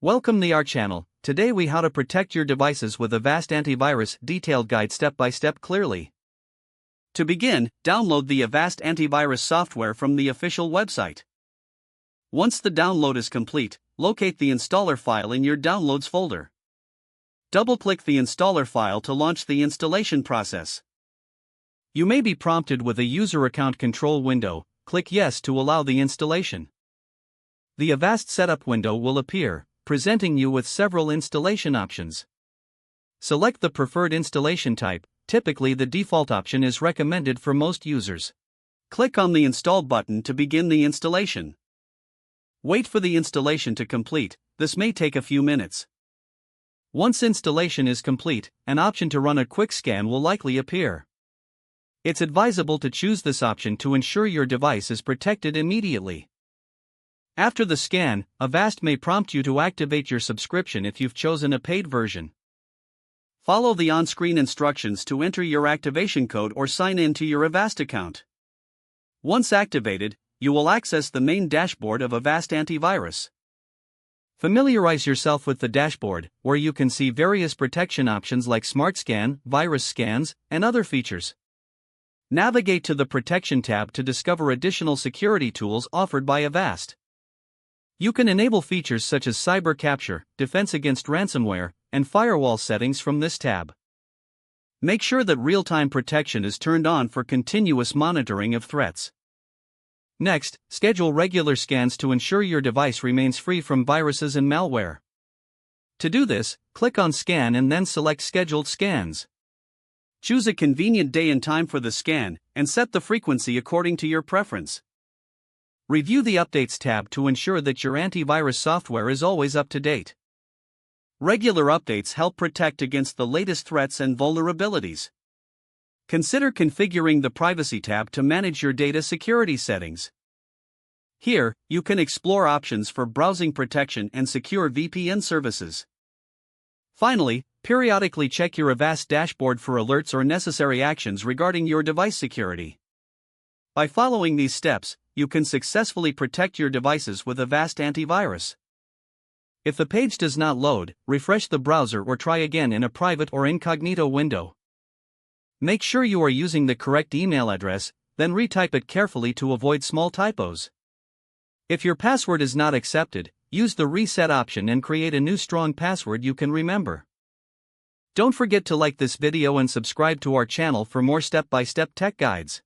Welcome to our channel. Today we how to protect your devices with Avast Antivirus detailed guide step by step clearly. To begin, download the Avast Antivirus software from the official website. Once the download is complete, locate the installer file in your Downloads folder. Double-click the installer file to launch the installation process. You may be prompted with a user account control window. Click Yes to allow the installation. The Avast setup window will appear, presenting you with several installation options. Select the preferred installation type. Typically the default option is recommended for most users. Click on the Install button to begin the installation. Wait for the installation to complete. This may take a few minutes. Once installation is complete, an option to run a quick scan will likely appear. It's advisable to choose this option to ensure your device is protected immediately. After the scan, Avast may prompt you to activate your subscription if you've chosen a paid version. Follow the on-screen instructions to enter your activation code or sign in to your Avast account. Once activated, you will access the main dashboard of Avast Antivirus. Familiarize yourself with the dashboard, where you can see various protection options like Smart Scan, Virus Scans, and other features. Navigate to the Protection tab to discover additional security tools offered by Avast. You can enable features such as cyber capture, defense against ransomware, and firewall settings from this tab. Make sure that real-time protection is turned on for continuous monitoring of threats. Next, schedule regular scans to ensure your device remains free from viruses and malware. To do this, click on Scan and then select Scheduled Scans. Choose a convenient day and time for the scan, and set the frequency according to your preference. Review the Updates tab to ensure that your antivirus software is always up to date. Regular updates help protect against the latest threats and vulnerabilities. Consider configuring the Privacy tab to manage your data security settings. Here, you can explore options for browsing protection and secure VPN services. Finally, periodically check your Avast dashboard for alerts or necessary actions regarding your device security. By following these steps, you can successfully protect your devices with Avast Antivirus. If the page does not load, refresh the browser or try again in a private or incognito window. Make sure you are using the correct email address, then retype it carefully to avoid small typos. If your password is not accepted, use the reset option and create a new strong password you can remember. Don't forget to like this video and subscribe to our channel for more step-by-step tech guides.